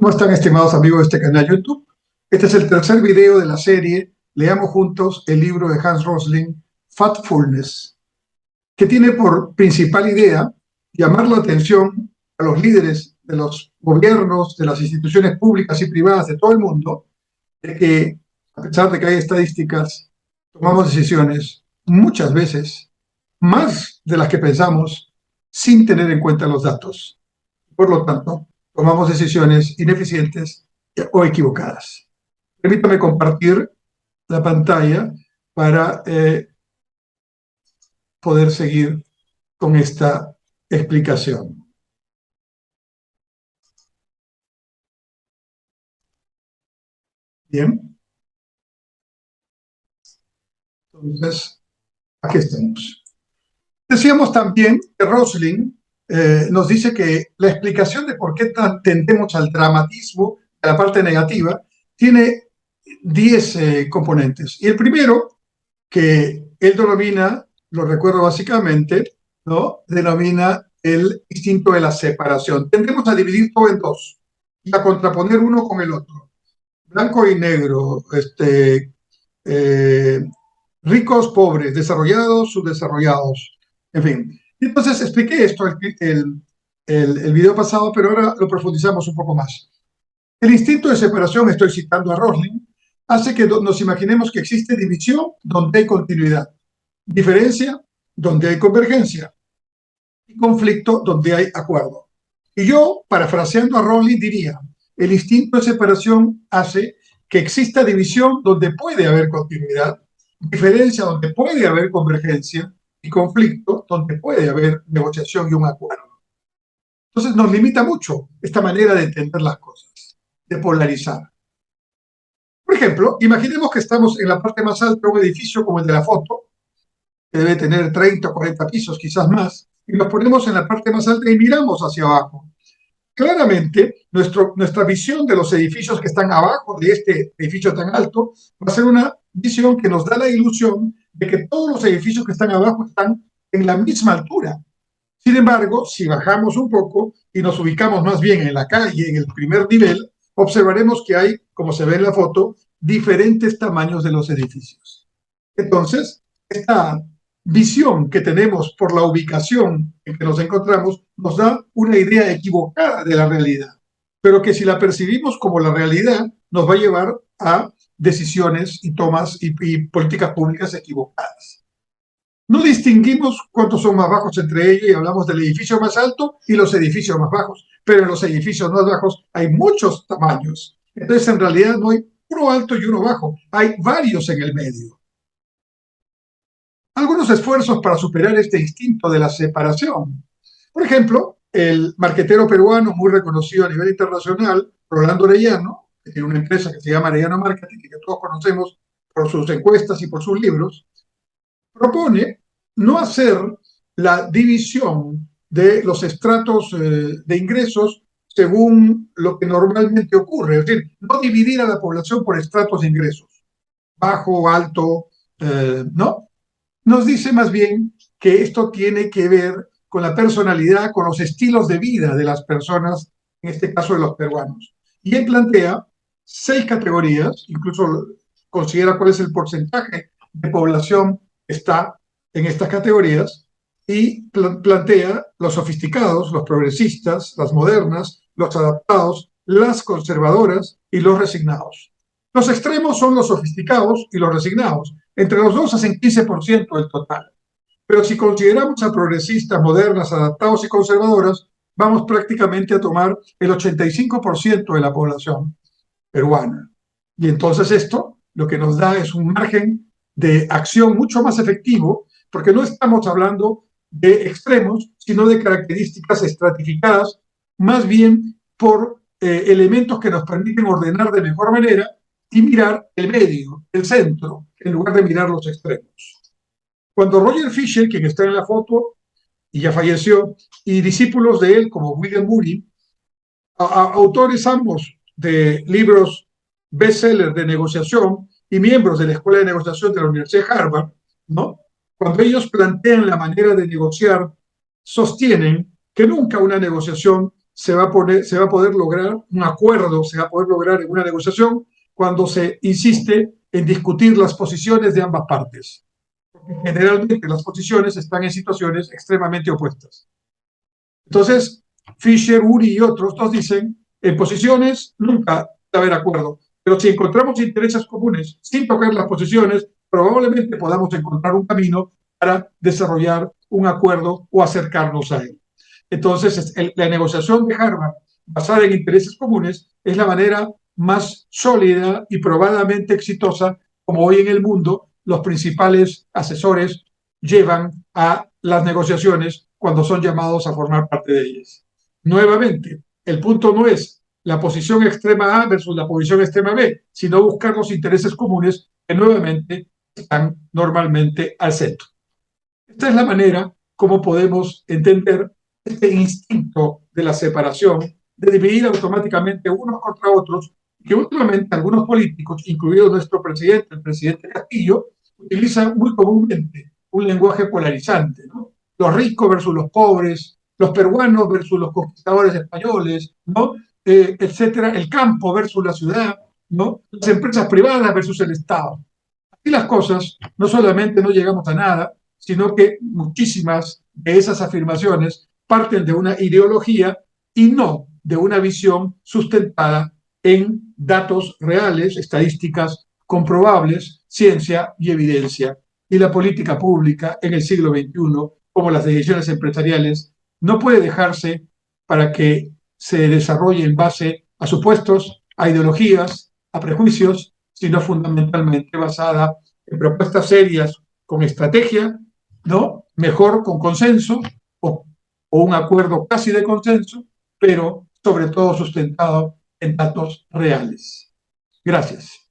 ¿Cómo están, estimados amigos de este canal YouTube? Este es el tercer video de la serie Leamos Juntos el libro de Hans Rosling, Fatfulness, que tiene por principal idea llamar la atención a los líderes de los gobiernos, de las instituciones públicas y privadas de todo el mundo, de que, a pesar de que hay estadísticas, tomamos decisiones muchas veces más de las que pensamos sin tener en cuenta los datos. Por lo tanto, tomamos decisiones ineficientes o equivocadas. Permítame compartir la pantalla para poder seguir con esta explicación. Bien, entonces aquí estamos. Decíamos también que Rosling nos dice que la explicación de por qué tendemos al dramatismo, a la parte negativa, tiene 10 componentes. Y el primero, que él denomina, lo recuerdo básicamente, ¿no? Denomina el instinto de la separación. Tendemos a dividir todo en dos y a contraponer uno con el otro. Blanco y negro, eh, ricos, pobres, desarrollados, subdesarrollados, en fin. Entonces expliqué esto el video pasado, pero ahora lo profundizamos un poco más. El instinto de separación, estoy citando a Rosling, hace que nos imaginemos que existe división donde hay continuidad, diferencia donde hay convergencia y conflicto donde hay acuerdo. Y yo, parafraseando a Rosling, diría, el instinto de separación hace que exista división donde puede haber continuidad, diferencia donde puede haber convergencia y conflicto donde puede haber negociación y un acuerdo. Entonces nos limita mucho esta manera de entender las cosas, de polarizar. Por ejemplo, imaginemos que estamos en la parte más alta de un edificio como el de la foto, que debe tener 30 o 40 pisos, quizás más, y nos ponemos en la parte más alta y miramos hacia abajo. Claramente, nuestra visión de los edificios que están abajo de este edificio tan alto va a ser una visión que nos da la ilusión de que todos los edificios que están abajo están en la misma altura. Sin embargo, si bajamos un poco y nos ubicamos más bien en la calle, en el primer nivel, observaremos que hay, como se ve en la foto, diferentes tamaños de los edificios. Entonces, esta visión que tenemos por la ubicación en que nos encontramos nos da una idea equivocada de la realidad, pero que si la percibimos como la realidad, nos va a llevar a decisiones y tomas y políticas públicas equivocadas. No distinguimos cuántos son más bajos entre ellos y hablamos del edificio más alto y los edificios más bajos, pero en los edificios más bajos hay muchos tamaños. Entonces, en realidad no hay uno alto y uno bajo, hay varios en el medio. Algunos esfuerzos para superar este instinto de la separación. Por ejemplo, el marquetero peruano muy reconocido a nivel internacional, Rolando Arellano, que tiene una empresa que se llama Arellano Marketing, que todos conocemos por sus encuestas y por sus libros, propone no hacer la división de los estratos de ingresos según lo que normalmente ocurre, es decir, no dividir a la población por estratos de ingresos, bajo, alto, ¿no? Nos dice más bien que esto tiene que ver con la personalidad, con los estilos de vida de las personas, en este caso de los peruanos. Y él plantea 6 categorías, incluso considera cuál es el porcentaje de población que está en estas categorías, y plantea los sofisticados, los progresistas, las modernas, los adaptados, las conservadoras y los resignados. Los extremos son los sofisticados y los resignados. Entre los dos hacen 15% del total. Pero si consideramos a progresistas, modernas, adaptados y conservadoras, vamos prácticamente a tomar el 85% de la población peruana. Y entonces esto lo que nos da es un margen de acción mucho más efectivo, porque no estamos hablando de extremos, sino de características estratificadas, más bien por elementos que nos permiten ordenar de mejor manera y mirar el medio, el centro, en lugar de mirar los extremos. Cuando Roger Fisher, quien está en la foto y ya falleció, y discípulos de él como William Murray, autores ambos de libros bestseller de negociación y miembros de la Escuela de Negociación de la Universidad de Harvard, ¿no? Cuando ellos plantean la manera de negociar, sostienen que nunca una negociación se va a poder lograr un acuerdo, se va a poder lograr en una negociación cuando se insiste en discutir las posiciones de ambas partes. Generalmente las posiciones están en situaciones extremadamente opuestas. Entonces, Fisher, Uri y otros nos dicen, en posiciones nunca va a haber acuerdo, pero si encontramos intereses comunes sin tocar las posiciones, probablemente podamos encontrar un camino para desarrollar un acuerdo o acercarnos a él. Entonces, la negociación de Harvard basada en intereses comunes es la manera más sólida y probadamente exitosa como hoy en el mundo los principales asesores llevan a las negociaciones cuando son llamados a formar parte de ellas. Nuevamente, el punto no es la posición extrema A versus la posición extrema B, sino buscar los intereses comunes que nuevamente están normalmente al centro. Esta es la manera como podemos entender este instinto de la separación, de dividir automáticamente unos contra otros, que últimamente algunos políticos, incluido nuestro presidente, el presidente Castillo, utilizan muy comúnmente un lenguaje polarizante, ¿no? Los ricos versus los pobres, los peruanos versus los conquistadores españoles, ¿no? Etcétera, el campo versus la ciudad, ¿no? Las empresas privadas versus el Estado. Y las cosas no solamente no llegamos a nada, sino que muchísimas de esas afirmaciones parten de una ideología y no de una visión sustentada en datos reales, estadísticas comprobables, ciencia y evidencia. Y la política pública en el siglo XXI, como las decisiones empresariales, no puede dejarse para que se desarrolle en base a supuestos, a ideologías, a prejuicios, sino fundamentalmente basada en propuestas serias con estrategia, ¿no? Mejor con consenso o un acuerdo casi de consenso, pero sobre todo sustentado en datos reales. Gracias.